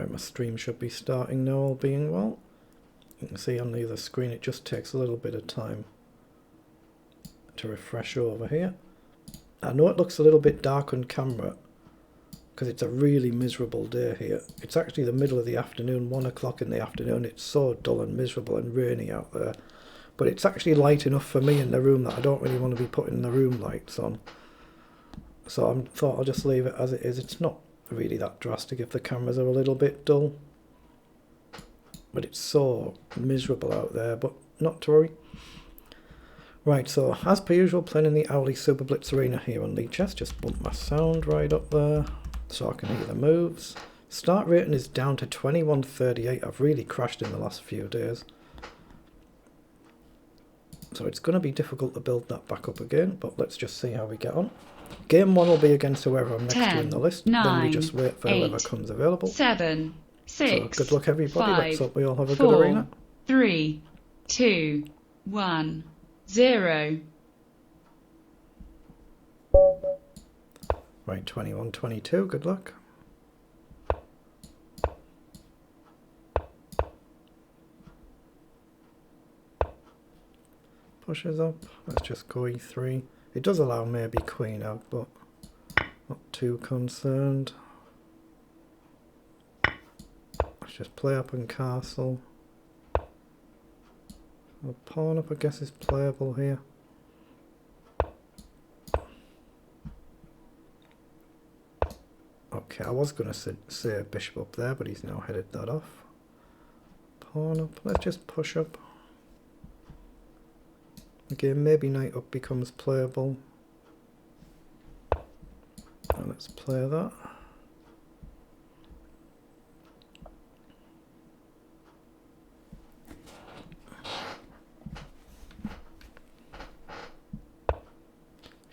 Right, my stream should be starting now, all being well. You can see on the other screen it just takes a little bit of time to refresh over here. I know it looks a little bit dark on camera because it's a really miserable day here. It's actually the middle of the afternoon, 1 o'clock in the afternoon. It's so dull and miserable and rainy out there. But it's actually light enough for me in the room that I don't really want to be putting the room lights on. So I thought I'll just leave it as it is. It's not really that drastic if the cameras are a little bit dull. But it's so miserable out there, but not to worry. Right, so as per usual, playing in the Owly Super Blitz Arena here on Lichess. Just bump my sound right up there so I can hear the moves. Start rating is down to 2138. I've really crashed in the last few days. So it's going to be difficult to build that back up again, but let's just see how we get on. Game 1 will be against whoever I'm next to in the list. 9, then we just wait for whoever comes available. 7, 6, so good luck everybody. 5, let's hope we all have a 4, good arena. 3, 2, 1, 0. Right, 21-22, good luck. Pushes up, let's just go e3. It does allow maybe queen out, but not too concerned. Let's just play up in castle. A pawn up I guess is playable here. Okay, I was going to say a bishop up there, but he's now headed that off. Pawn up, let's just push up. Again, maybe knight up becomes playable. And let's play that.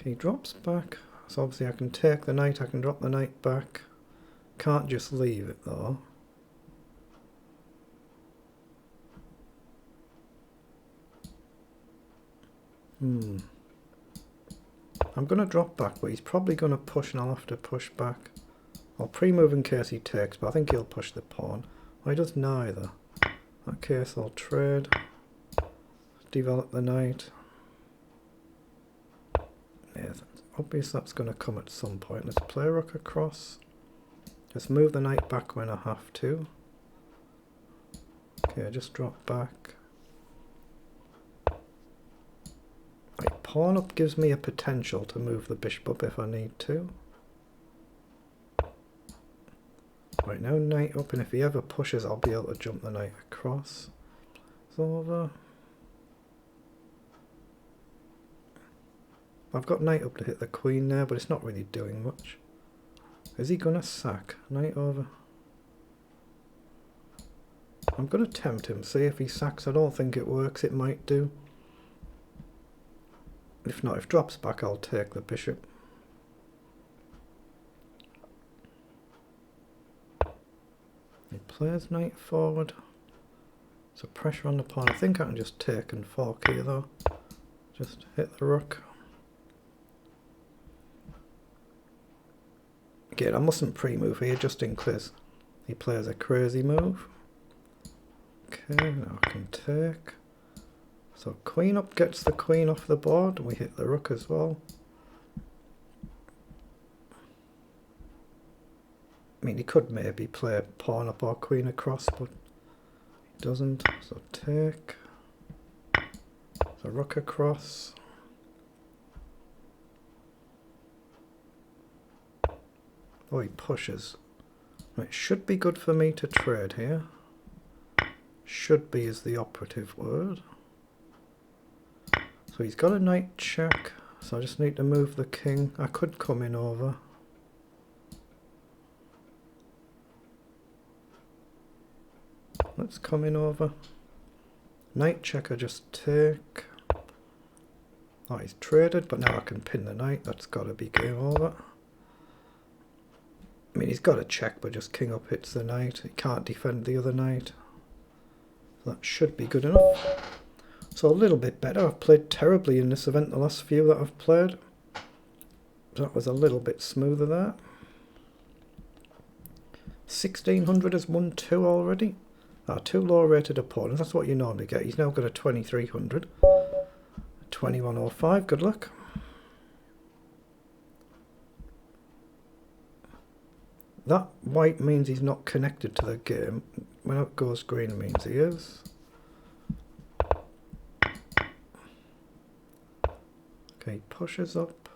He drops back, so obviously I can take the knight, I can drop the knight back. Can't just leave it though. I'm going to drop back, but he's probably going to push and I'll have to push back. I'll pre-move in case he takes, but I think he'll push the pawn. Well, he does neither. In that case I'll trade. Develop the knight. Yeah, obvious that's going to come at some point. Let's play rook across. Just move the knight back when I have to. Okay, just drop back. Right, pawn up gives me a potential to move the bishop up if I need to. Right, now knight up, and if he ever pushes I'll be able to jump the knight across. It's over. I've got knight up to hit the queen there, but it's not really doing much. Is he going to sack? Knight over. I'm going to tempt him, see if he sacks. I don't think it works, it might do. If not, if drops back I'll take the bishop. He plays knight forward. So pressure on the pawn. I think I can just take and fork here though. Just hit the rook. Again, I mustn't pre-move here just in case he plays a crazy move. Okay, now I can take. So queen up gets the queen off the board. We hit the rook as well. I mean, he could maybe play pawn up or queen across, but he doesn't. So take. So rook across. Oh, he pushes. It should be good for me to trade here. Should be is the operative word. So he's got a knight check, so I just need to move the king. I could come in over. Let's come in over. Knight check, I just take. Oh, he's traded, but now I can pin the knight. That's got to be game over. I mean, he's got a check, but just king up hits the knight. He can't defend the other knight. That should be good enough. So a little bit better. I've played terribly in this event, the last few that I've played. That was a little bit smoother there. 1600 has won 2 already. 2 low rated opponents, that's what you normally get. He's now got a 2300. 2105, good luck. That white means he's not connected to the game. When it goes green it means he is. Okay, he pushes up.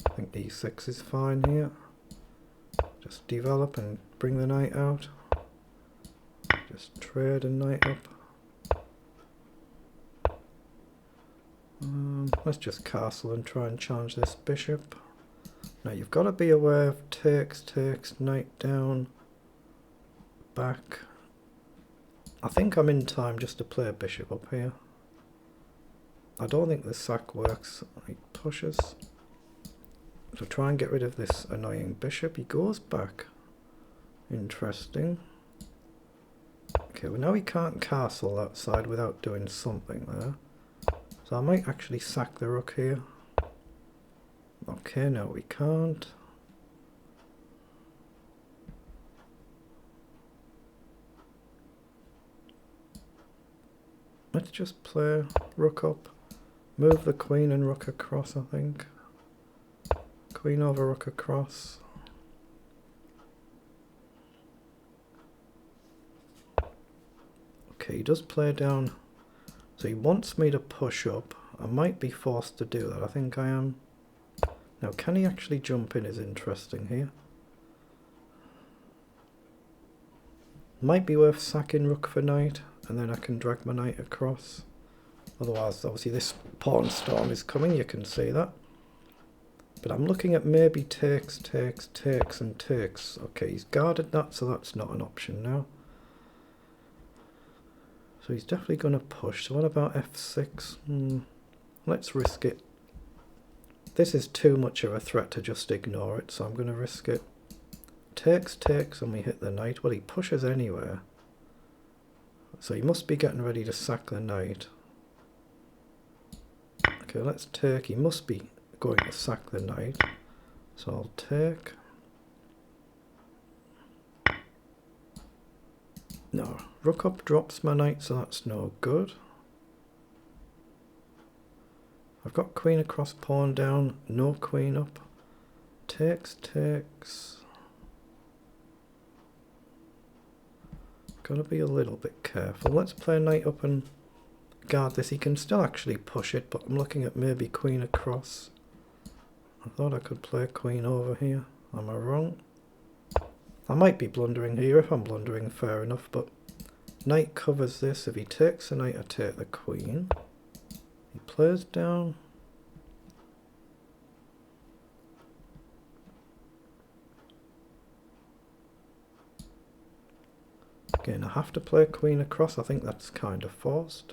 I think e6 is fine here. Just develop and bring the knight out. Just trade a knight up. Let's just castle and try and challenge this bishop. Now you've got to be aware of takes, knight down, back. I think I'm in time just to play a bishop up here. I don't think the sack works. He pushes. So try and get rid of this annoying bishop. He goes back. Interesting. Okay, well now he can't castle that side without doing something there. So I might actually sack the rook here. Okay, no we can't. Let's just play rook up. Move the queen and rook across, I think. Queen over rook across. Okay, he does play down. So he wants me to push up. I might be forced to do that. I think I am. Now, can he actually jump in is interesting here. Might be worth sacking rook for knight, and then I can drag my knight across. Otherwise, obviously this pawn storm is coming, you can see that. But I'm looking at maybe takes, and takes. Okay, he's guarded that, so that's not an option now. So he's definitely going to push. So what about f6? Let's risk it. This is too much of a threat to just ignore it, so I'm going to risk it. Takes, and we hit the knight. Well, he pushes anywhere. So he must be getting ready to sack the knight. Okay, let's take. He must be going to sack the knight. So I'll take. No, rook up drops my knight, so that's no good. I've got queen across, pawn down, no queen up. Takes. Gotta be a little bit careful. Let's play knight up and guard this. He can still actually push it, but I'm looking at maybe queen across. I thought I could play queen over here. Am I wrong? I might be blundering here. If I'm blundering, fair enough, but knight covers this. If he takes the knight, I take the queen. He plays down. Again, I have to play queen across. I think that's kind of forced.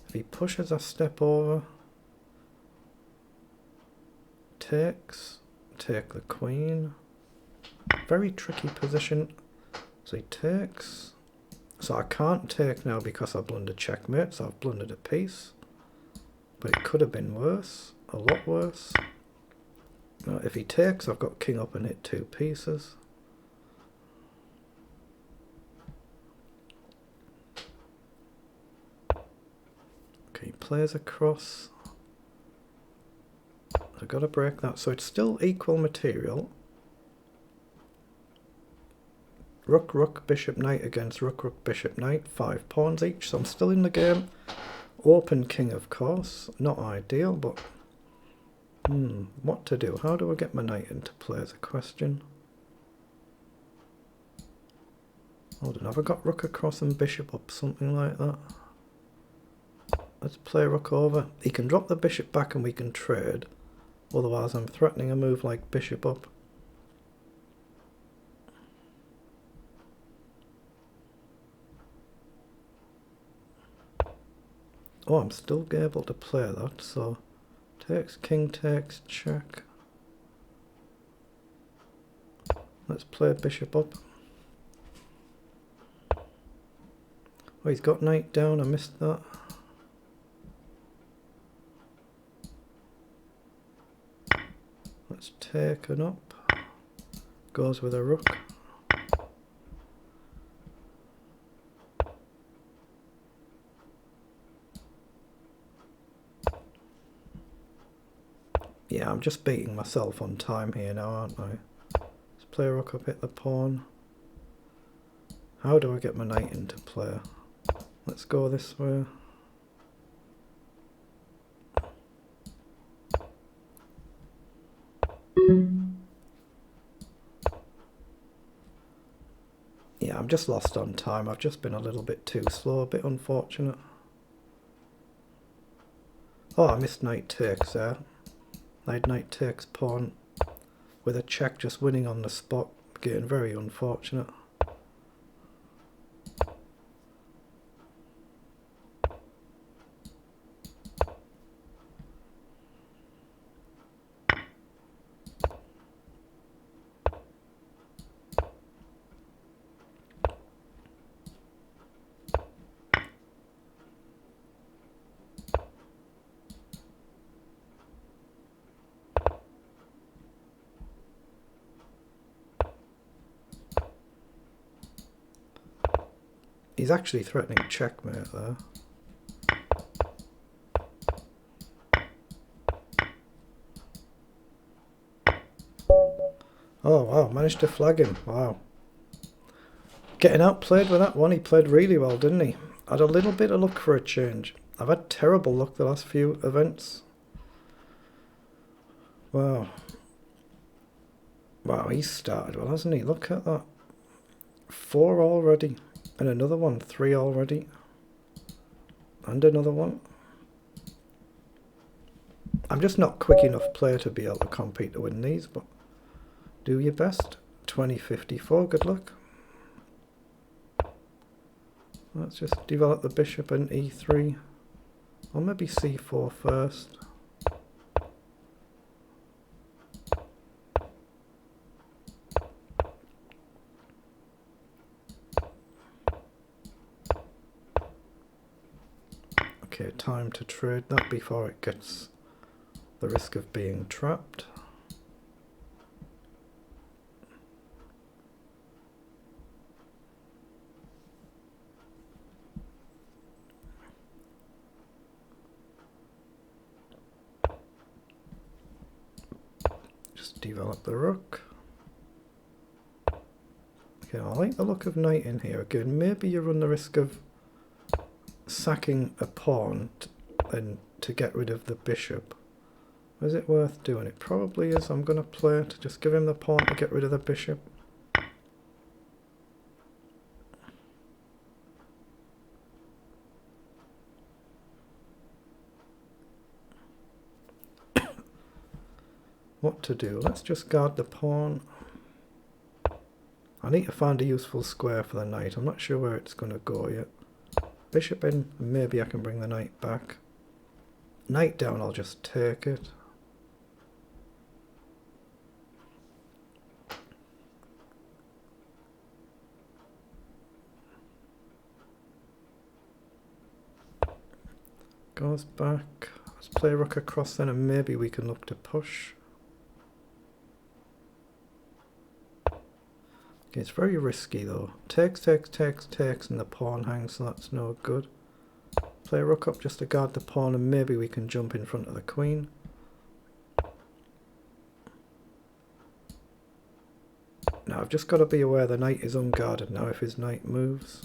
If he pushes, I step over. Takes. Take the queen. Very tricky position. So he takes. So I can't take now because I blundered checkmate, so I've blundered a piece. But it could have been worse, a lot worse. Now, if he takes, I've got king up and hit 2 pieces. Okay, he plays across. I've got to break that, so it's still equal material. Rook, rook, bishop, knight against rook, rook, bishop, knight. 5 pawns each, so I'm still in the game. Open king, of course. Not ideal, but... what to do? How do I get my knight into play is a question. Hold on, have I got rook across and bishop up? Something like that. Let's play rook over. He can drop the bishop back and we can trade. Otherwise I'm threatening a move like bishop up. Oh, I'm still able to play that, so takes, king takes, check. Let's play bishop up. Oh, he's got knight down, I missed that. Let's take an up. Goes with a rook. Yeah, I'm just beating myself on time here now, aren't I? Let's play rook up, hit the pawn. How do I get my knight into play? Let's go this way. Yeah, I'm just lost on time. I've just been a little bit too slow, a bit unfortunate. Oh, I missed knight takes there. Knight takes pawn with a check, just winning on the spot. Getting very unfortunate. He's actually threatening checkmate there. Oh wow, managed to flag him. Wow. Getting outplayed with that one. He played really well, didn't he? Had a little bit of luck for a change. I've had terrible luck the last few events. Wow. Wow, he's started well, hasn't he? Look at that. 4 already. And another one, 3 already. And another one. I'm just not quick enough player to be able to compete to win these, but do your best. 2054, good luck. Let's just develop the bishop in e3. Or maybe c4 first. Okay, time to trade that before it gets the risk of being trapped. Just develop the rook. Okay, I like the look of knight in here. Again, maybe you run the risk of sacking a pawn and to get rid of the bishop. Is it worth doing? It probably is. I'm going to play to just give him the pawn to get rid of the bishop. What to do? Let's just guard the pawn. I need to find a useful square for the knight. I'm not sure where it's going to go yet. Bishop in, and maybe I can bring the knight back. Knight down, I'll just take it. Goes back. Let's play rook across then, and maybe we can look to push. Okay, it's very risky though. Takes, and the pawn hangs, so that's no good. Play rook up just to guard the pawn, and maybe we can jump in front of the queen. Now I've just got to be aware the knight is unguarded now if his knight moves.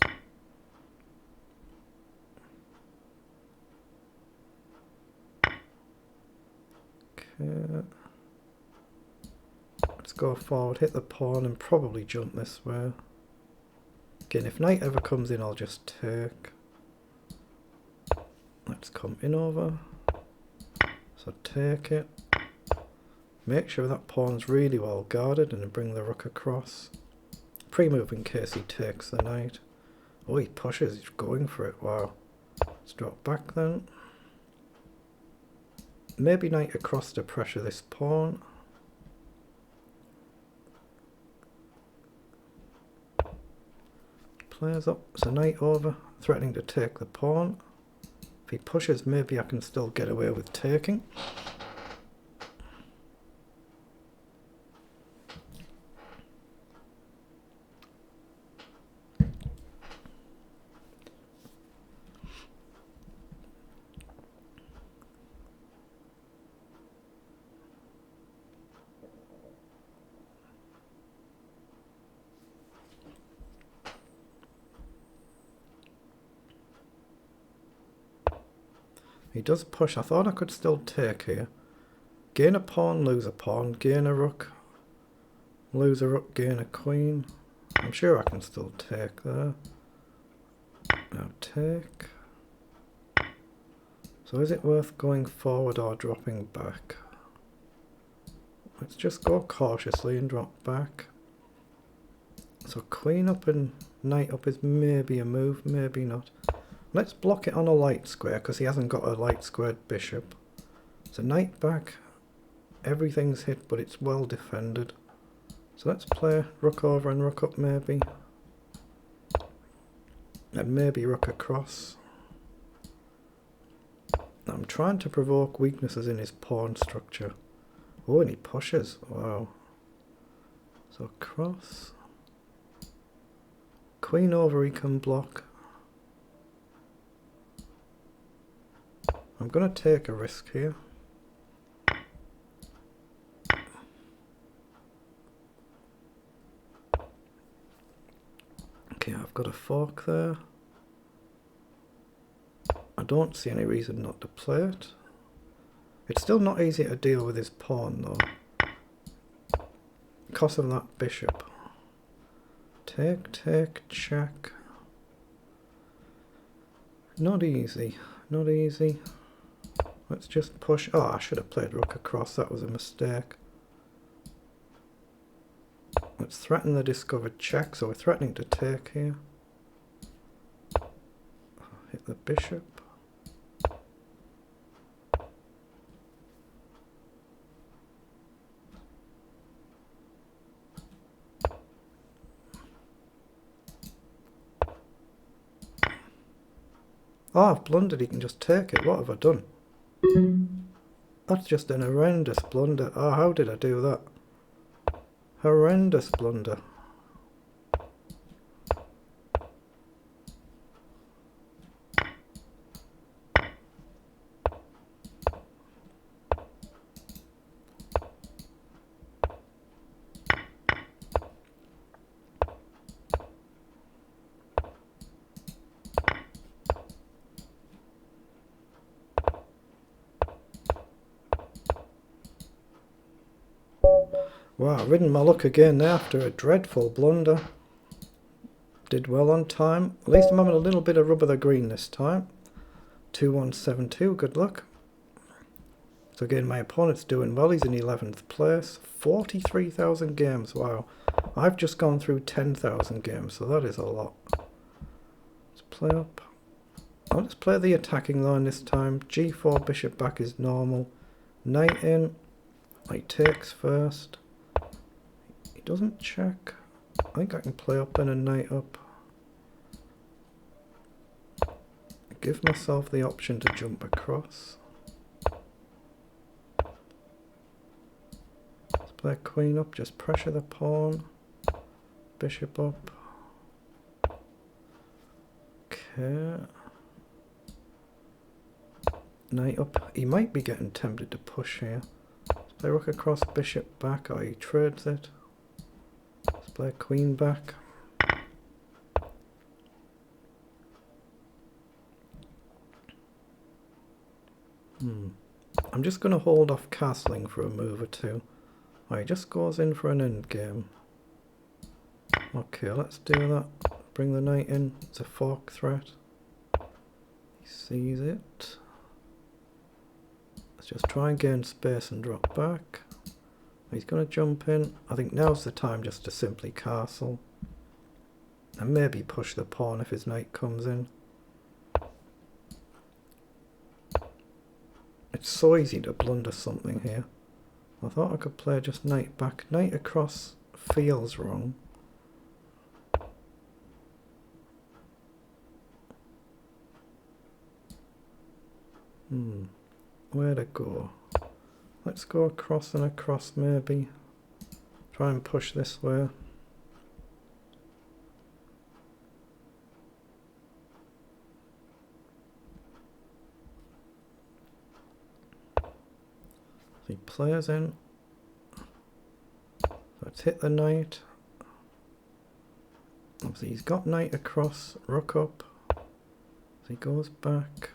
Okay. Let's go forward, hit the pawn, and probably jump this way. Again, if knight ever comes in, I'll just take. Let's come in over. So take it. Make sure that pawn's really well guarded and bring the rook across. Pre-move in case he takes the knight. Oh, he pushes, he's going for it, wow. Let's drop back then. Maybe knight across to pressure this pawn. Players up, so knight over, threatening to take the pawn. If he pushes, maybe I can still get away with taking. He does push. I thought I could still take here. Gain a pawn, lose a pawn, gain a rook, lose a rook, gain a queen. I'm sure I can still take there. Now take. So is it worth going forward or dropping back? Let's just go cautiously and drop back. So queen up and knight up is maybe a move, maybe not. Let's block it on a light square because he hasn't got a light squared bishop. So knight back, everything's hit but it's well defended. So let's play rook over and rook up maybe. And maybe rook across. I'm trying to provoke weaknesses in his pawn structure. Oh, and he pushes. Wow. So cross. Queen over he can block. I'm going to take a risk here. Okay, I've got a fork there. I don't see any reason not to play it. It's still not easy to deal with his pawn though, because of that bishop. Take, take, check. Not easy, not easy. Let's just push. Oh, I should have played rook across, that was a mistake. Let's threaten the discovered check, so we're threatening to take here. Hit the bishop. Oh, I've blundered, he can just take it. What have I done? That's just an horrendous blunder. Oh, how did I do that? Horrendous blunder. Wow, I've ridden my luck again there after a dreadful blunder. Did well on time. At least I'm having a little bit of rub of the green this time. 2172, good luck. So again, my opponent's doing well. He's in 11th place. 43,000 games, wow. I've just gone through 10,000 games, so that is a lot. Let's play up. Oh, let's play the attacking line this time. G4, bishop back is normal. Knight in. Knight takes first. Doesn't check. I think I can play up then and knight up. Give myself the option to jump across. Let's play queen up, just pressure the pawn. Bishop up. Okay. Knight up. He might be getting tempted to push here. Let's play rook across, bishop back, or he trades it. Let's play queen back. I'm just going to hold off castling for a move or two. Oh, he just goes in for an endgame. Okay, let's do that. Bring the knight in. It's a fork threat. He sees it. Let's just try and gain space and drop back. He's going to jump in. I think now's the time just to simply castle. And maybe push the pawn if his knight comes in. It's so easy to blunder something here. I thought I could play just knight back. Knight across feels wrong. Where to go? Let's go across and across maybe. Try and push this way. He plays in. Let's hit the knight. Obviously he's got knight across, rook up. So he goes back.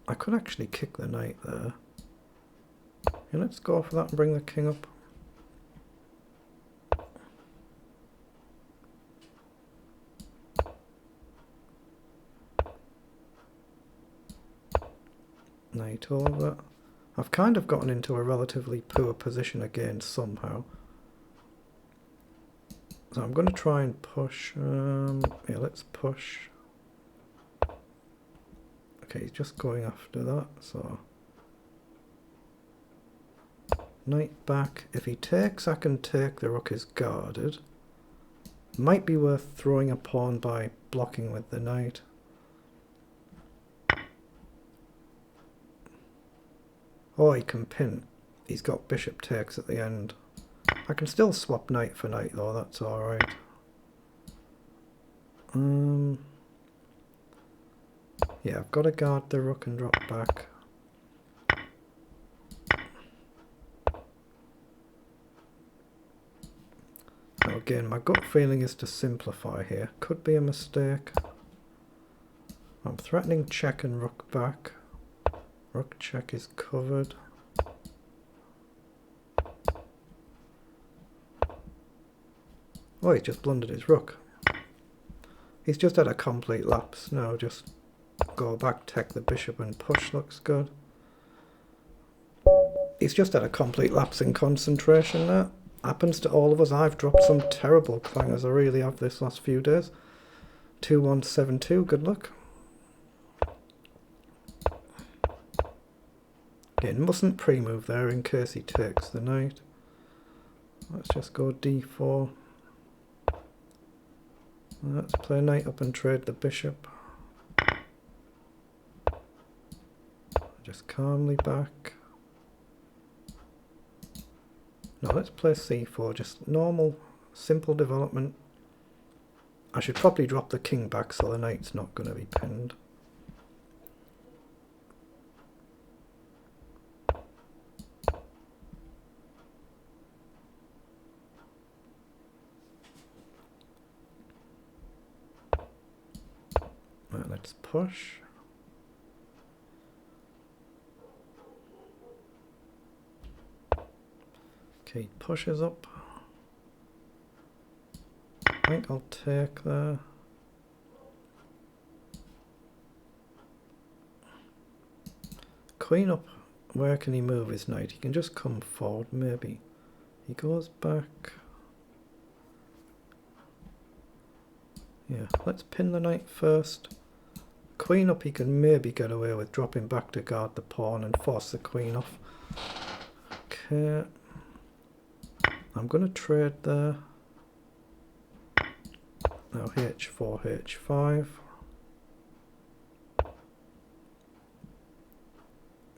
I could actually kick the knight there. Yeah, let's go for that and bring the king up. Knight over. I've kind of gotten into a relatively poor position again somehow. So I'm going to try and push. Yeah, let's push. Okay, he's just going after that, so knight back. If he takes, I can take. The rook is guarded. Might be worth throwing a pawn by blocking with the knight. Oh, he can pin. He's got bishop takes at the end. I can still swap knight for knight though, that's alright. Yeah, I've got to guard the rook and drop back. Now again, my gut feeling is to simplify here. Could be a mistake. I'm threatening check and rook back. Rook check is covered. Oh, he just blundered his rook. He's just had a complete lapse. No, just go back, take the bishop and push looks good. He's just had a complete lapse in concentration there. Happens to all of us. I've dropped some terrible clangers. I really have this last few days. 2-1-7-2, good luck. Again, mustn't pre-move there in case he takes the knight. Let's just go d4. Let's play knight up and trade the bishop. Just calmly back. Now let's play c4, just normal, simple development. I should probably drop the king back so the knight's not going to be pinned. Right, let's push. Okay, pushes up. I think I'll take there. Queen up. Where can he move his knight? He can just come forward, maybe. He goes back. Yeah, let's pin the knight first. Queen up, he can maybe get away with dropping back to guard the pawn and force the queen off. Okay. I'm going to trade there. Now h4, h5.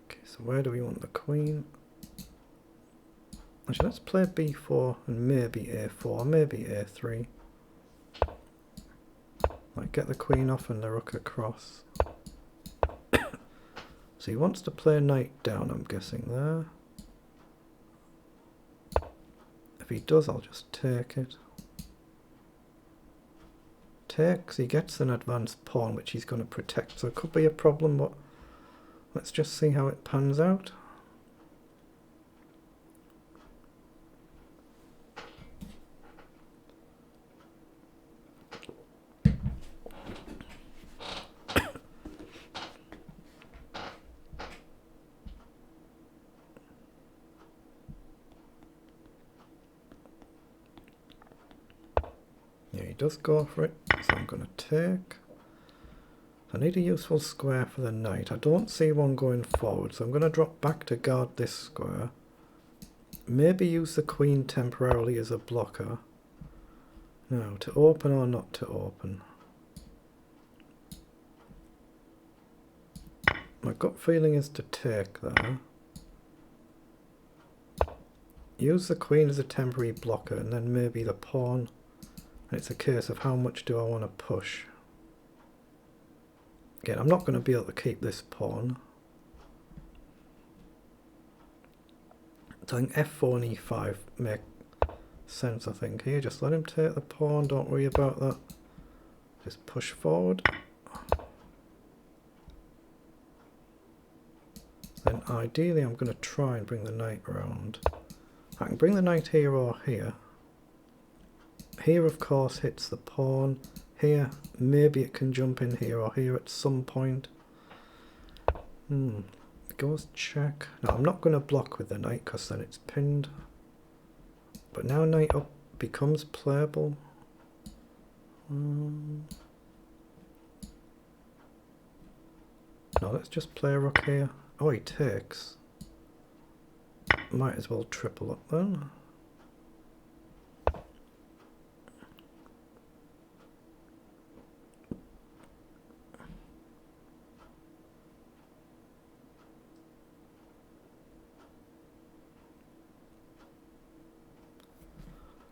Okay, so where do we want the queen? Actually, let's play b4 and maybe a4, maybe a3. Like get the queen off and the rook across. So he wants to play knight down, I'm guessing there. If he does, I'll just take it. Takes, he gets an advanced pawn which he's going to protect, so it could be a problem, but let's just see how it pans out. Yeah, he does go for it, so I'm going to take. I need a useful square for the knight. I don't see one going forward, so I'm going to drop back to guard this square. Maybe use the queen temporarily as a blocker. Now, to open or not to open? My gut feeling is to take there. Use the queen as a temporary blocker and then maybe the pawn. And it's a case of how much do I want to push. Again, I'm not going to be able to keep this pawn. So I think f4 and e5 make sense, I think. Here, just let him take the pawn, don't worry about that. Just push forward. then ideally I'm going to try and bring the knight around. I can bring the knight here or here. Here of course hits the pawn. Here, maybe it can jump in here or here at some point. Goes check. Now I'm not going to block with the knight because then it's pinned. But now knight up becomes playable. No, let's just play a rook here. Oh, he takes. Might as well triple up then.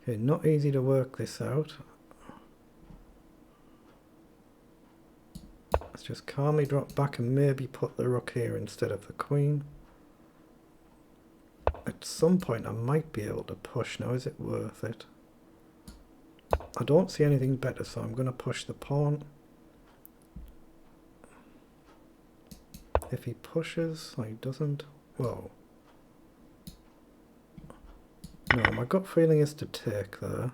Okay, not easy to work this out. Let's just calmly drop back and maybe put the rook here instead of the queen. At some point I might be able to push. Now is it worth it? I don't see anything better, so I'm going to push the pawn. If he pushes, he doesn't. Whoa. No, my gut feeling is to take there.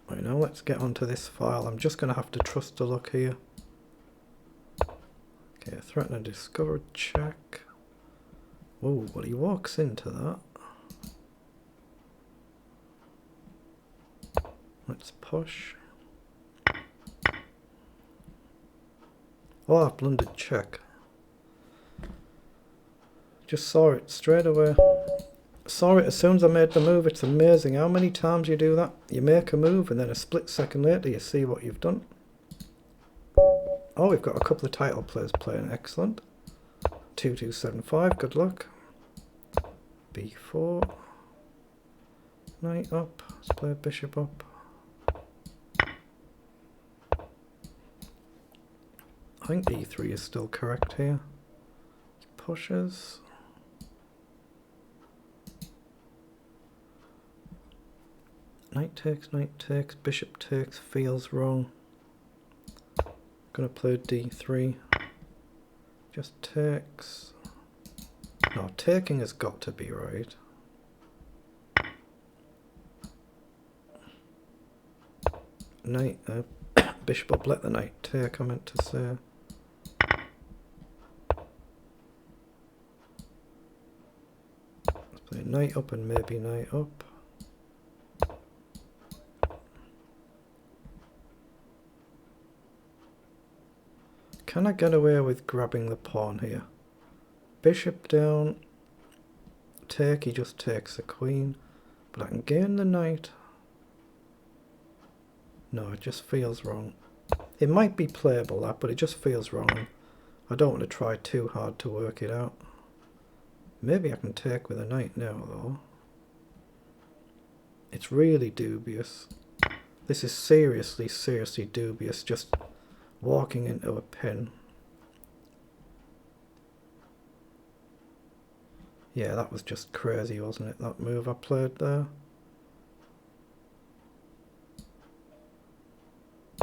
Right, now let's get onto this file. I'm just going to have to trust the luck here. Okay, threaten and discover check. Oh, well he walks into that. Let's push. Oh, I've blundered check. Just saw it straight away. Saw it as soon as I made the move. It's amazing how many times you do that. You make a move and then a split second later you see what you've done. Oh, we've got a couple of title players playing. Excellent. 2275, good luck. B4. Knight up. Let's play bishop up. I think E3 is still correct here. Pushes. Knight takes, bishop takes, feels wrong. Gonna play D3. Just takes. No, taking has got to be right. Knight, bishop up, let the knight take, I meant to say. Let's play knight up and maybe knight up. Can I get away with grabbing the pawn here? Bishop down, take, he just takes the queen, but I can gain the knight. No, it just feels wrong. It might be playable that, but it just feels wrong. I don't want to try too hard to work it out. Maybe I can take with a knight now though. It's really dubious. This is seriously, seriously dubious, just walking into a pin. Yeah, that was just crazy, wasn't it, that move I played there?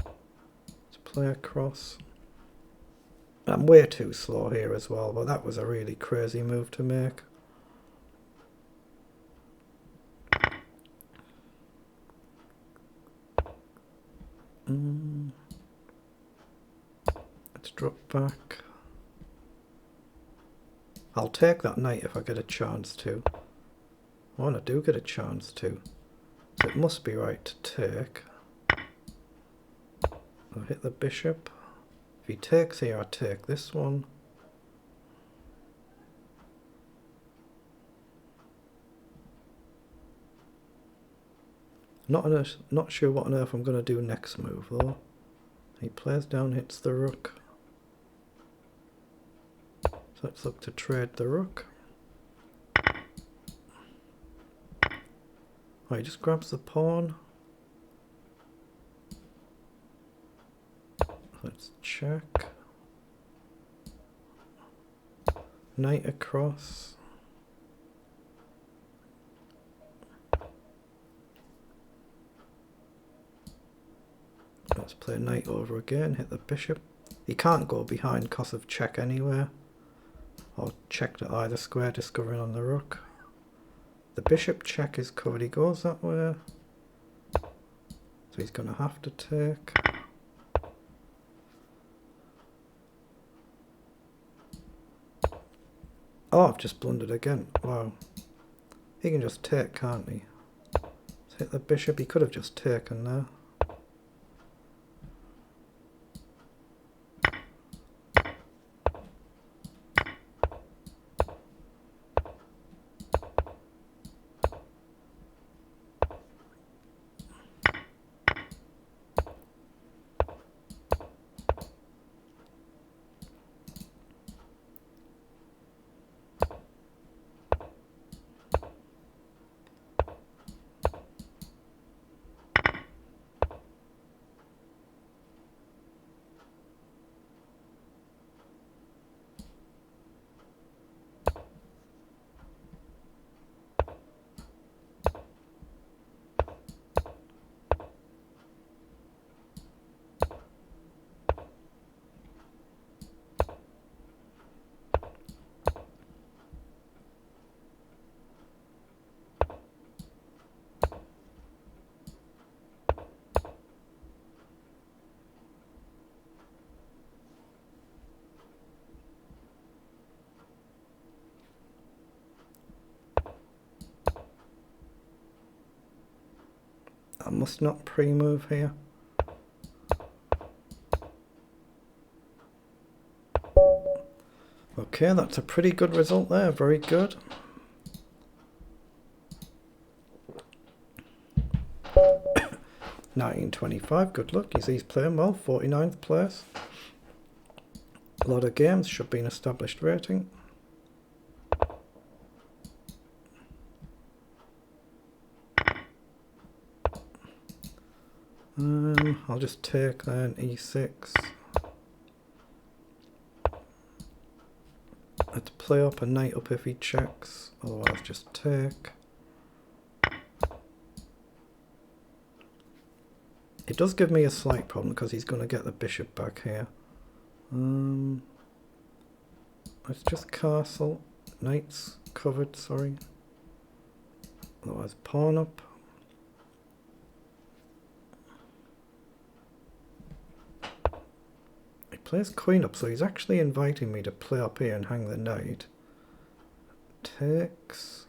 Let's play across. I'm way too slow here as well, but that was a really crazy move to make. Let's drop back. I'll take that knight if I get a chance to. Oh, and I do get a chance to. So it must be right to take. I'll hit the bishop. If he takes here, I take this one. Not sure what on earth I'm going to do next move though. He plays down, hits the rook. So let's look to trade the rook. Oh, he just grabs the pawn. Let's check. Knight across. Let's play knight over again, hit the bishop. He can't go behind because of check anywhere. Or check to either square, discovering on the rook. The bishop check is covered, he goes that way. So he's going to have to take. Oh, I've just blundered again. Wow. He can just take, can't he? Let's hit the bishop. He could have just taken there. I must not pre-move here. Okay, that's a pretty good result there, very good. $19.25, good luck. He's playing well, 49th place. A lot of games, should be an established rating. I'll just take then e6. Let's play up a knight up if he checks, otherwise just take. It does give me a slight problem because he's going to get the bishop back here. Let's just castle. Knight's covered, sorry. Otherwise pawn up. He plays queen up, so he's actually inviting me to play up here and hang the knight. Takes.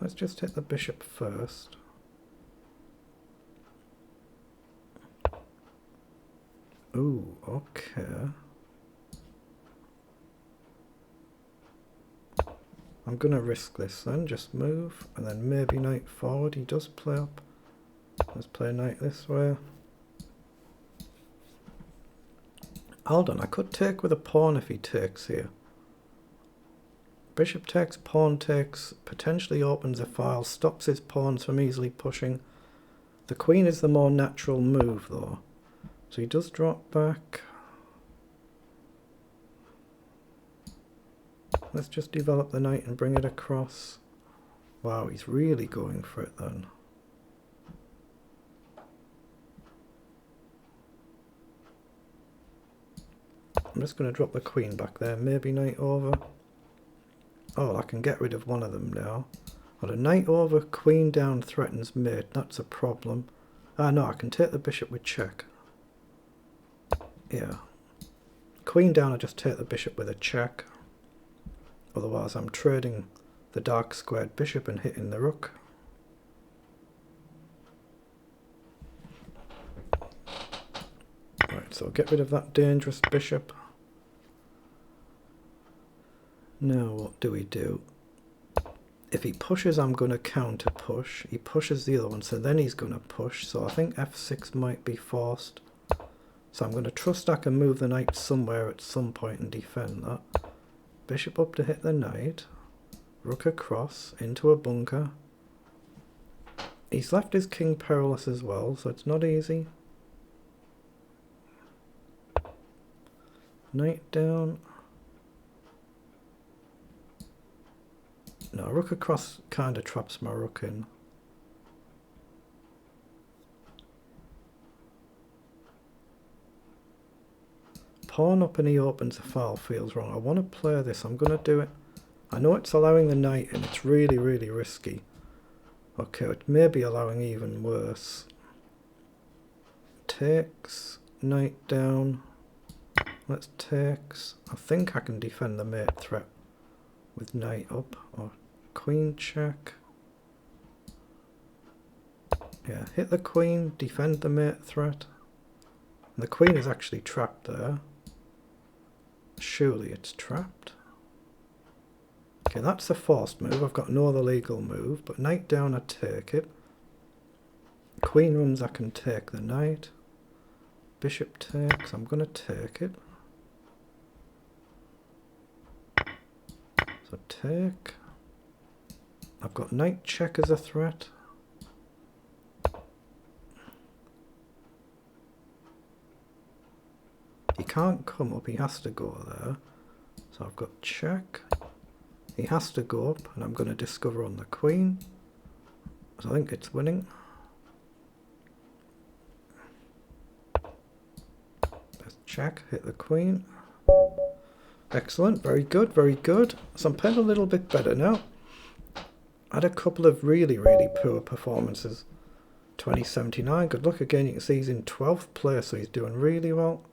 Let's just hit the bishop first. Ooh, okay. I'm gonna risk this then, just move, and then maybe knight forward. He does play up. Let's play knight this way. Hold on, I could take with a pawn if he takes here. Bishop takes, pawn takes, potentially opens a file, stops his pawns from easily pushing. The queen is the more natural move though. So he does drop back. Let's just develop the knight and bring it across. Wow, he's really going for it then. I'm just going to drop the queen back there, maybe knight over. Oh, I can get rid of one of them now. Well, a knight over, queen down threatens mate, that's a problem. Ah no, I can take the bishop with check. Yeah. Queen down, I just take the bishop with a check. Otherwise I'm trading the dark squared bishop and hitting the rook. Right, so get rid of that dangerous bishop. Now what do we do? If he pushes, I'm going to counter push. He pushes the other one, so then he's going to push. So I think f6 might be forced. So I'm going to trust I can move the knight somewhere at some point and defend that. Bishop up to hit the knight. Rook across into a bunker. He's left his king perilous as well, so it's not easy. Knight down. No, rook across kind of traps my rook in. pawn up and he opens the file feels wrong. I want to play this. I'm going to do it. I know it's allowing the knight and it's really, really risky. Okay, it may be allowing even worse. Takes, knight down. Let's takes. I think I can defend the mate threat with knight up or queen check. Yeah, hit the queen, defend the mate threat. And the queen is actually trapped there. Surely it's trapped. Okay, that's the forced move. I've got no other legal move, but knight down, I take it. Queen runs, I can take the knight. Bishop takes, I'm going to take it. So take. I've got knight check as a threat. He can't come up, he has to go there. So I've got check. He has to go up, and I'm going to discover on the queen. So I think it's winning. Let's check, hit the queen. Excellent, very good, very good. So I'm playing a little bit better now. I had a couple of really, really poor performances. 2079, good luck again. You can see he's in 12th place, so he's doing really well.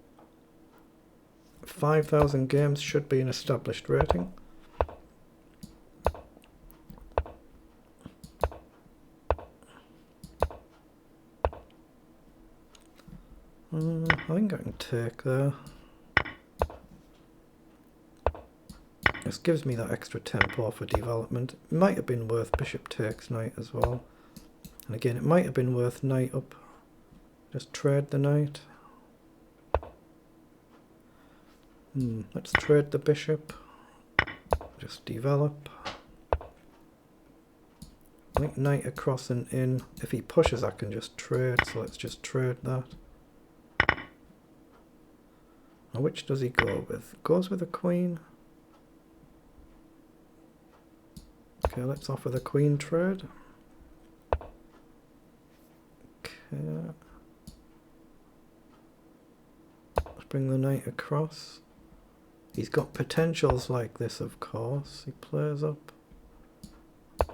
5,000 games should be an established rating. I think I can take there. This gives me that extra tempo for development. It might have been worth bishop takes knight as well. And again, it might have been worth knight up. Just trade the knight. Let's trade the bishop. Just develop. I think knight across and in. If he pushes, I can just trade. So let's just trade that. Now, which does he go with? Goes with the queen. Okay, let's offer the queen trade. Okay. Let's bring the knight across. He's got potentials like this, of course. He plays up.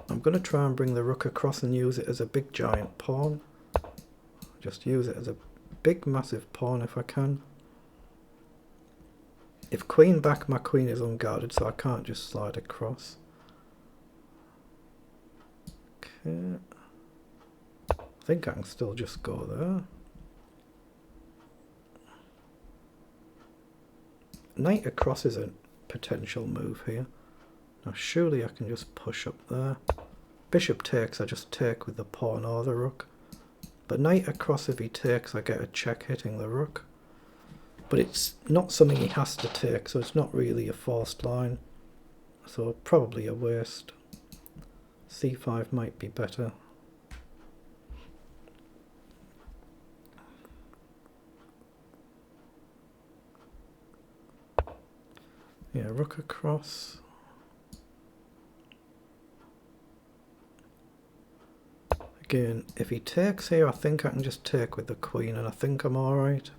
I'm going to try and bring the rook across and use it as a big giant pawn. Just use it as a big massive pawn if I can. If queen back, my queen is unguarded, so I can't just slide across. Okay. I think I can still just go there. Knight across is a potential move here. Now surely I can just push up there. Bishop takes, I just take with the pawn or the rook. But knight across, if he takes, I get a check hitting the rook. But it's not something he has to take, so it's not really a forced line. So probably a waste. C5 might be better. Yeah, rook across. Again, if he takes here, I think I can just take with the queen, and I think I'm alright.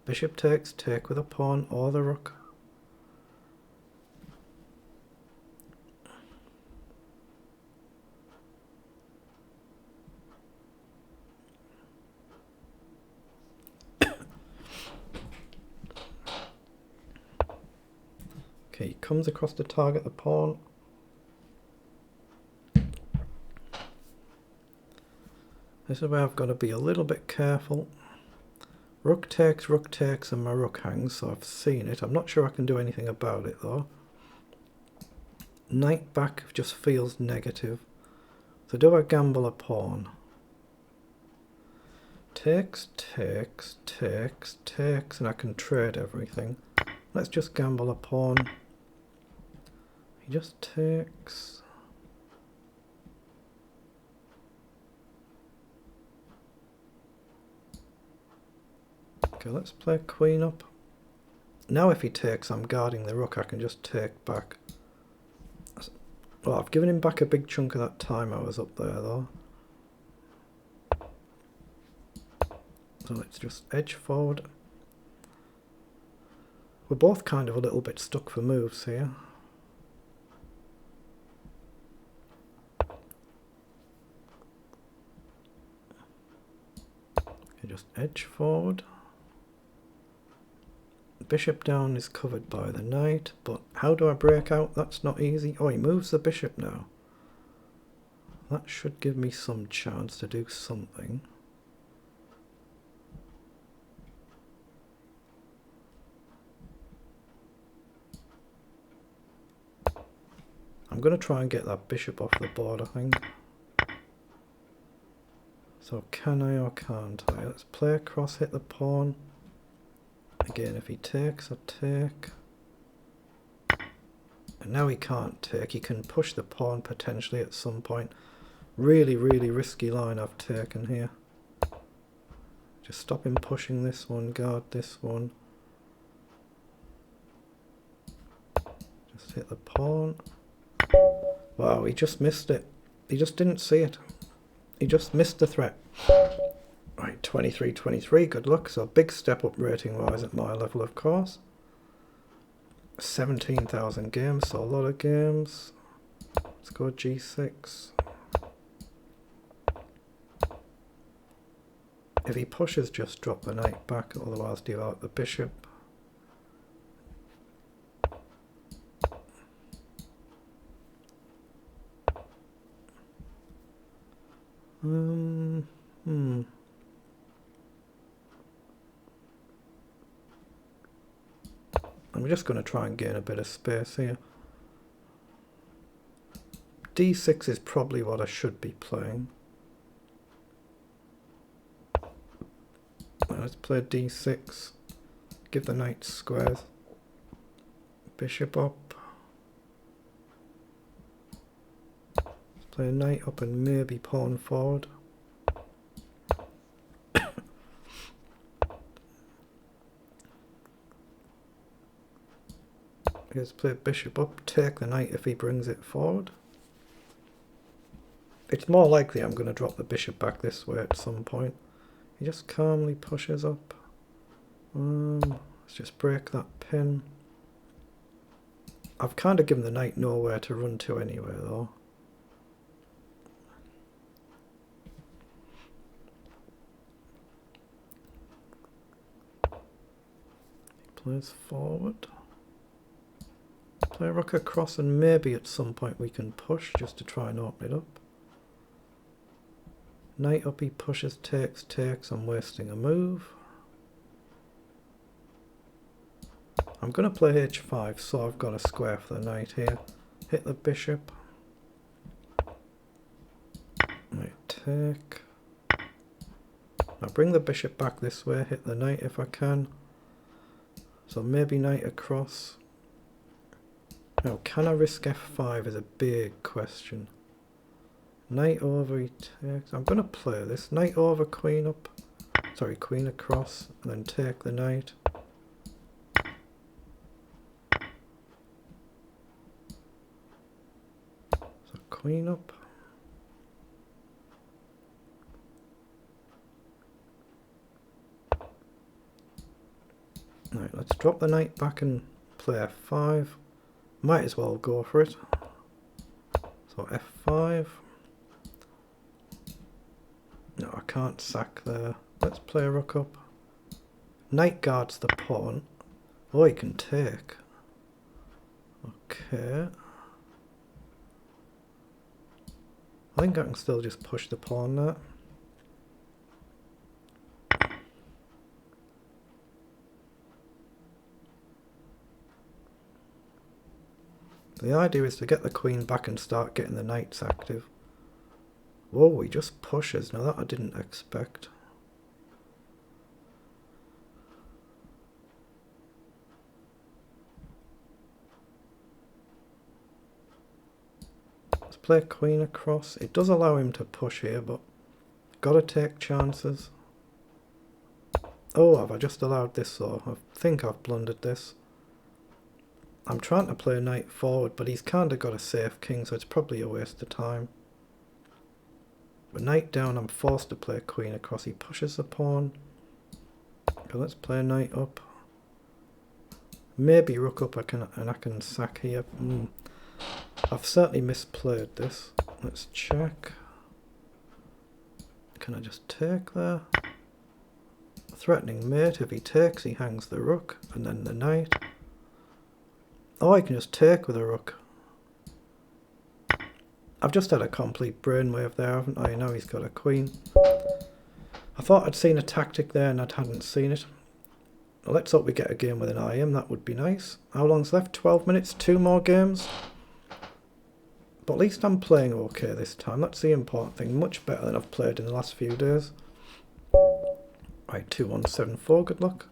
Bishop takes, take with a pawn or the rook. Okay, he comes across to target the pawn. This is where I've got to be a little bit careful. Rook takes, and my rook hangs, so I've seen it. I'm not sure I can do anything about it though. Knight back just feels negative. So do I gamble a pawn? Takes, takes, takes, takes, and I can trade everything. Let's just gamble a pawn. He just takes. Okay, let's play queen up. Now if he takes, I'm guarding the rook, I can just take back. Well, I've given him back a big chunk of that time I was up there though. So let's just edge forward. We're both kind of a little bit stuck for moves here. You just edge forward. Bishop down is covered by the knight, but how do I break out? That's not easy. Oh, he moves the bishop now. That should give me some chance to do something. I'm going to try and get that bishop off the board, I think. So can I or can't I? Let's play across, hit the pawn. Again, if he takes, I take. And now he can't take. He can push the pawn potentially at some point. Really, really risky line I've taken here. Just stop him pushing this one, guard this one. Just hit the pawn. Wow, he just missed it. He just didn't see it. He just missed the threat. Right, 23-23, good luck. So big step up rating wise at my level, of course. 17,000 games, so a lot of games. Let's go G6. If he pushes, just drop the knight back, otherwise deal out the bishop. I'm just going to try and gain a bit of space here. D6 is probably what I should be playing. Let's play D6. Give the knight squares. Bishop up. Let's play a knight up and maybe pawn forward. Let's play bishop up, take the knight if he brings it forward. It's more likely I'm going to drop the bishop back this way at some point. He just calmly pushes up. Let's just break that pin. I've kind of given the knight nowhere to run to anyway though. He plays forward. Play rook across and maybe at some point we can push just to try and open it up. Knight up, he pushes, takes, I'm wasting a move. I'm going to play h5, so I've got a square for the knight here. Hit the bishop. Knight take. Now bring the bishop back this way, hit the knight if I can. So maybe knight across. Now, can I risk f5 is a big question. Knight over, he takes. I'm going to play this. Knight over, queen up. Sorry, queen across, and then take the knight. So queen up. Right, let's drop the knight back and play f5. Might as well go for it. So f5. No, I can't sack there. Let's play rook up. Knight guards the pawn. Oh, he can take. Okay. I think I can still just push the pawn there. The idea is to get the queen back and start getting the knights active. Whoa, he just pushes. Now that I didn't expect. Let's play queen across. It does allow him to push here, but gotta take chances. Oh, have I just allowed this though? I think I've blundered this. I'm trying to play knight forward, but he's kind of got a safe king, so it's probably a waste of time. But knight down, I'm forced to play queen across. He pushes the pawn. Okay, let's play knight up. Maybe rook up and I can sack here. I've certainly misplayed this. Let's check. Can I just take there? Threatening mate. If he takes, he hangs the rook and then the knight. Oh, I can just take with a rook. I've just had a complete brainwave there, haven't I? Now he's got a queen. I thought I'd seen a tactic there and I hadn't seen it. Well, let's hope we get a game with an IM. That would be nice. How long's left? 12 minutes. 2 more games. But at least I'm playing okay this time. That's the important thing. Much better than I've played in the last few days. Right, 2-1-7-4. Good luck.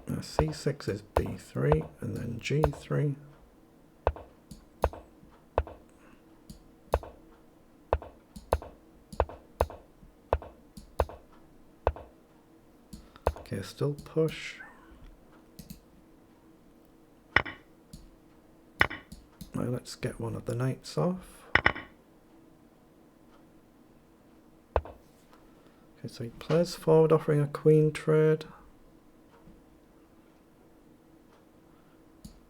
Now C6 is B3 and then G3. Okay, still push. Now let's get one of the knights off. Okay, so he plays forward, offering a queen trade.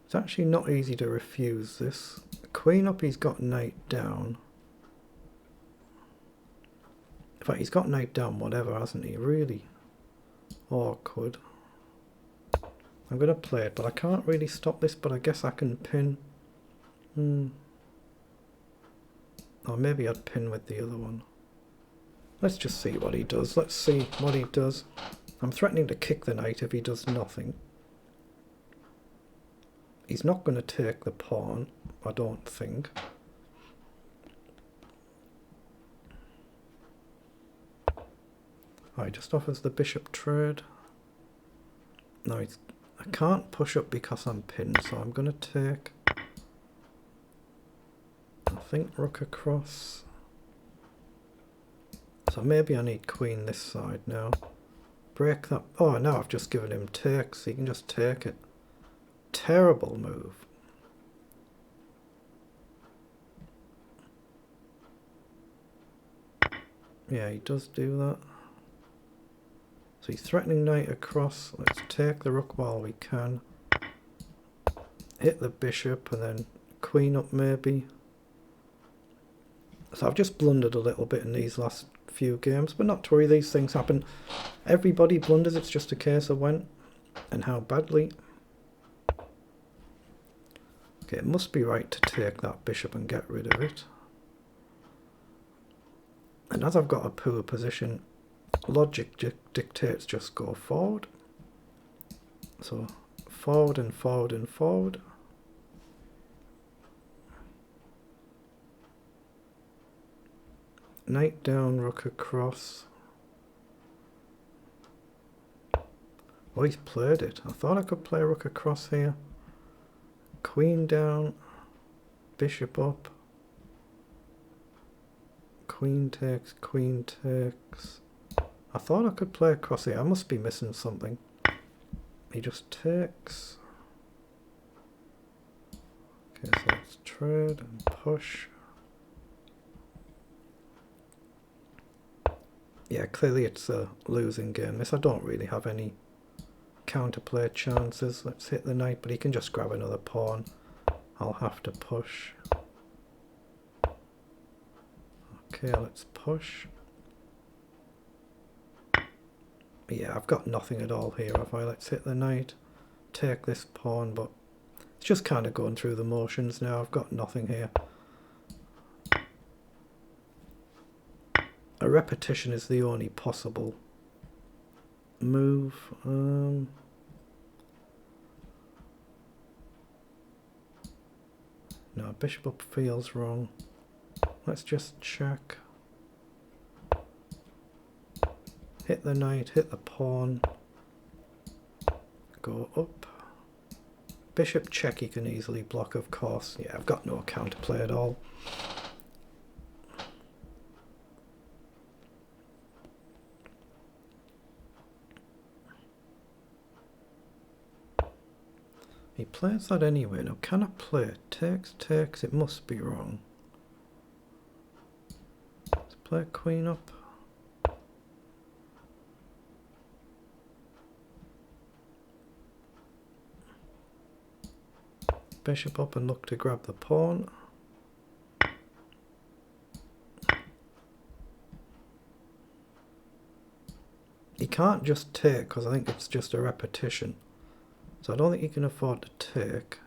It's actually not easy to refuse this. Queen up, he's got knight down. In fact, he's got knight down whatever, hasn't he? Really awkward. I'm going to play it, but I can't really stop this, but I guess I can pin. Or maybe I'd pin with the other one. Let's just see what he does. Let's see what he does. I'm threatening to kick the knight if he does nothing. He's not going to take the pawn, I don't think. Oh, he just offers the bishop trade. No, I can't push up because I'm pinned, so I'm going to take... I think rook across. So maybe I need queen this side now. Break that. Oh, now I've just given him takes. He can just take it. Terrible move. Yeah, he does do that. So he's threatening knight across. Let's take the rook while we can. Hit the bishop and then queen up maybe. So I've just blundered a little bit in these last few games, but not to worry, these things happen. Everybody blunders, it's just a case of when and how badly. Okay, it must be right to take that bishop and get rid of it. And as I've got a poor position, logic dictates just go forward. So forward and forward and forward. Knight down, rook across. Oh, he's played it. I thought I could play rook across here. Queen down, bishop up. Queen takes, queen takes. I thought I could play across here. I must be missing something. He just takes. Okay, so let's trade and push. Yeah, clearly it's a losing game. This, I don't really have any counterplay chances. Let's hit the knight, but he can just grab another pawn. I'll have to push. Okay, let's push. Yeah, I've got nothing at all here, have I? Let's hit the knight. Take this pawn, but it's just kind of going through the motions now. I've got nothing here. A repetition is the only possible move. No, bishop up feels wrong. Let's just check. Hit the knight, hit the pawn. Go up. Bishop check he can easily block, of course. Yeah, I've got no counterplay at all. He plays that anyway. Now, can I play it? Takes, takes. It must be wrong. Let's play queen up. bishop up and look to grab the pawn. He can't just take because I think it's just a repetition. So I don't think he can afford to take.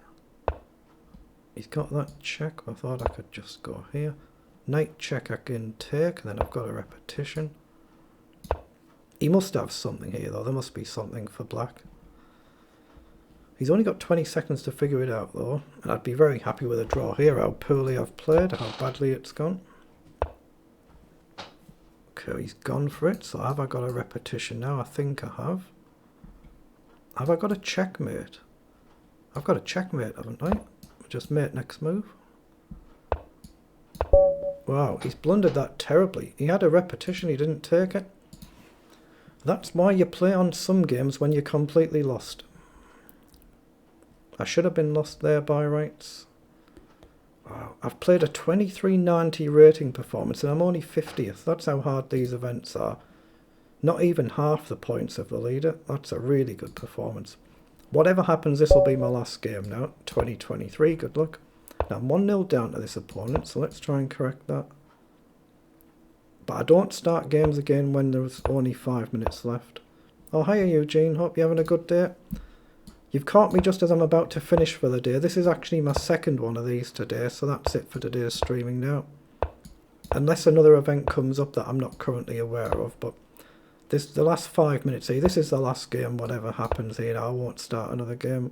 He's got that check. I thought I could just go here. Knight check, I can take, and then I've got a repetition. He must have something here though. There must be something for black. He's only got 20 seconds to figure it out though. And I'd be very happy with a draw here. How poorly I've played, how badly it's gone. Okay, he's gone for it. So have I got a repetition now? I think I have. Have I got a checkmate? I've got a checkmate, haven't I? Just mate next move. Wow, he's blundered that terribly. He had a repetition, he didn't take it. That's why you play on some games when you're completely lost. I should have been lost there by rights. Wow, I've played a 2390 rating performance and I'm only 50th. That's how hard these events are. Not even half the points of the leader. That's a really good performance. Whatever happens, this will be my last game now. 2023, good luck. Now I'm 1-0 down to this opponent, so let's try and correct that. But I don't start games again when there's only 5 minutes left. Oh, hiya Eugene, hope you're having a good day. You've caught me just as I'm about to finish for the day. This is actually my second one of these today, so that's it for today's streaming now. Unless another event comes up that I'm not currently aware of, but the last 5 minutes here, this is the last game, whatever happens here. I won't start another game.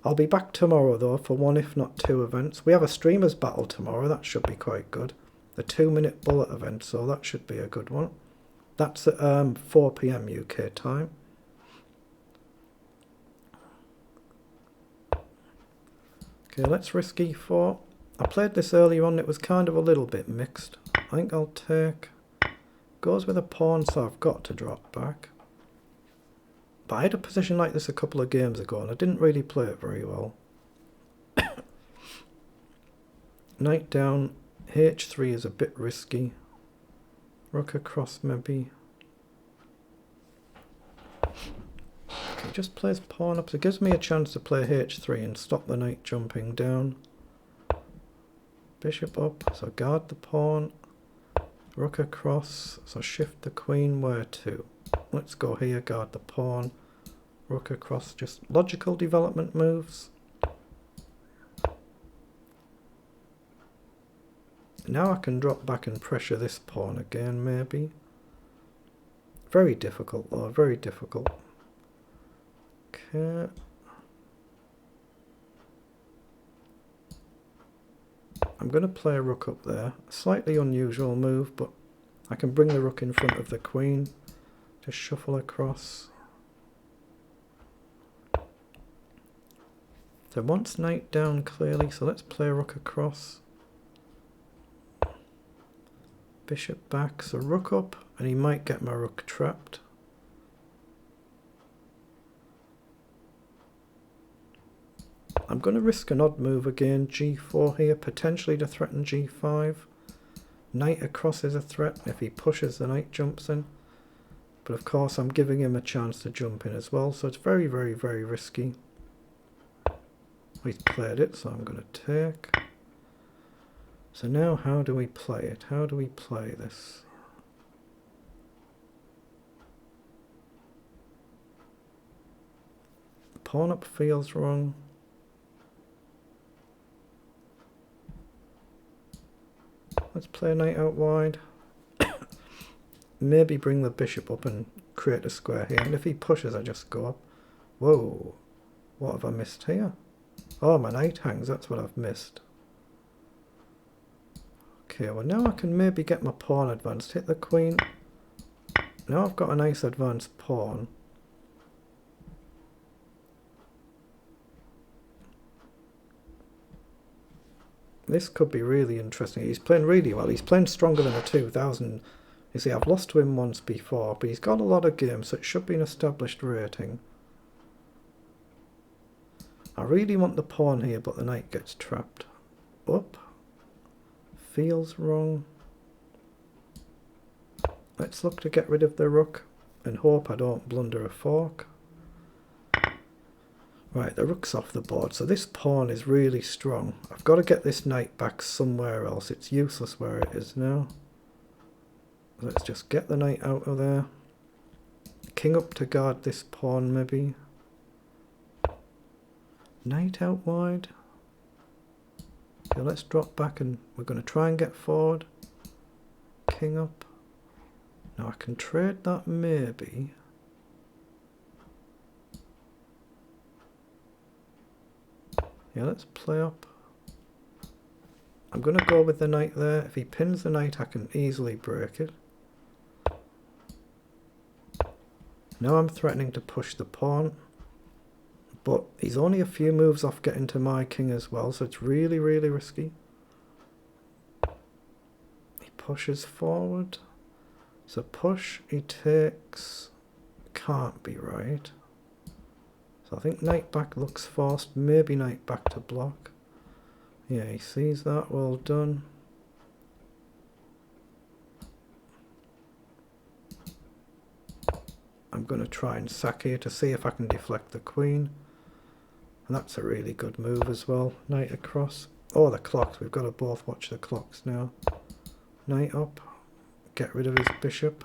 I'll be back tomorrow though for one if not two events. We have a streamers battle tomorrow, that should be quite good. The 2-minute bullet event, so that should be a good one. That's at 4 PM UK time. Okay, let's risk e4. I played this earlier on, it was kind of a little bit mixed. I think I'll take... Goes with a pawn, so I've got to drop back. But I had a position like this a couple of games ago and I didn't really play it very well. Knight down, h3 is a bit risky. Rook across maybe. Okay, just plays pawn up, so it gives me a chance to play h3 and stop the knight jumping down. Bishop up, so guard the pawn. Rook across, so shift the queen where to? Let's go here, guard the pawn. Rook across, just logical development moves. Now I can drop back and pressure this pawn again, maybe. Very difficult though, very difficult. Okay. I'm going to play a rook up there. A slightly unusual move, but I can bring the rook in front of the queen. Just shuffle across. So wants knight down clearly, so let's play a rook across. Bishop back, so rook up, and he might get my rook trapped. I'm going to risk an odd move again, g4 here, potentially to threaten g5. Knight across is a threat. If he pushes, the knight jumps in. But of course I'm giving him a chance to jump in as well, so it's very, very, very risky. He's played it, so I'm going to take. So now how do we play it? How do we play this? Pawn up feels wrong. Let's play a knight out wide. Maybe bring the bishop up and create a square here. And if he pushes, I just go up. Whoa. What have I missed here? Oh, my knight hangs. That's what I've missed. Okay, well now I can maybe get my pawn advanced. Hit the queen. Now I've got a nice advanced pawn. This could be really interesting. He's playing really well. He's playing stronger than a 2000. You see, I've lost to him once before, but he's got a lot of games, so it should be an established rating. I really want the pawn here, but the knight gets trapped. Up. Feels wrong. Let's look to get rid of the rook and hope I don't blunder a fork. Right, the rook's off the board, so this pawn is really strong. I've got to get this knight back somewhere else. It's useless where it is now. Let's just get the knight out of there. King up to guard this pawn, maybe. Knight out wide. Okay, let's drop back and we're going to try and get forward. King up. Now I can trade that maybe. Yeah, let's play up. I'm going to go with the knight there. If he pins the knight, I can easily break it. Now I'm threatening to push the pawn. But he's only a few moves off getting to my king as well, so it's really, really risky. He pushes forward. So push, he takes. Can't be right. So I think knight back looks forced. Maybe knight back to block. Yeah, he sees that. Well done. I'm going to try and sack here to see if I can deflect the queen. And that's a really good move as well. Knight across. Oh, the clocks. We've got to both watch the clocks now. Knight up. Get rid of his bishop.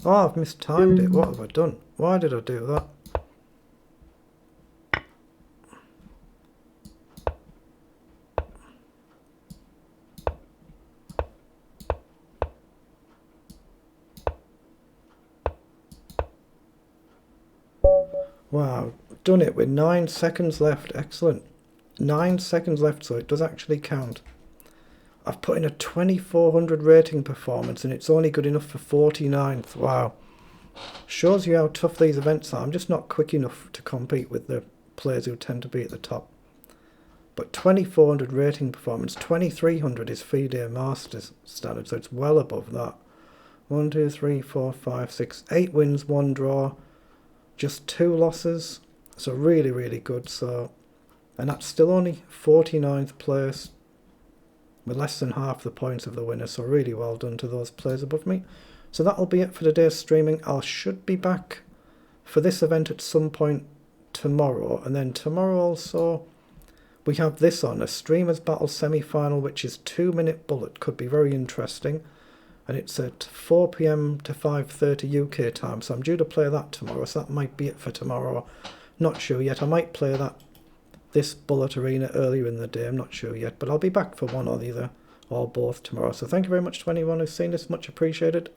Oh, I've mistimed it. What have I done? Why did I do that? Wow, done it with 9 seconds left. Excellent. 9 seconds left, so it does actually count. I've put in a 2400 rating performance and it's only good enough for 49th. Wow. Shows you how tough these events are. I'm just not quick enough to compete with the players who tend to be at the top. But 2400 rating performance, 2300 is FIDE Masters standard, so it's well above that. 1, 2, 3, 4, 5, 6, 8 wins, 1 draw, just 2 losses. So really, really good. So, and that's still only 49th place, with less than half the points of the winner, so really well done to those players above me. So that'll be it for today's streaming. I should be back for this event at some point tomorrow, and then tomorrow also we have this on, a Streamers Battle semi-final, which is 2-minute bullet. Could be very interesting, and it's at 4 PM to 5:30 UK time, so I'm due to play that tomorrow, so that might be it for tomorrow. Not sure yet. I might play this Bullet Arena earlier in the day, I'm not sure yet, but I'll be back for one or the other or both tomorrow. So thank you very much to anyone who's seen this, much appreciated.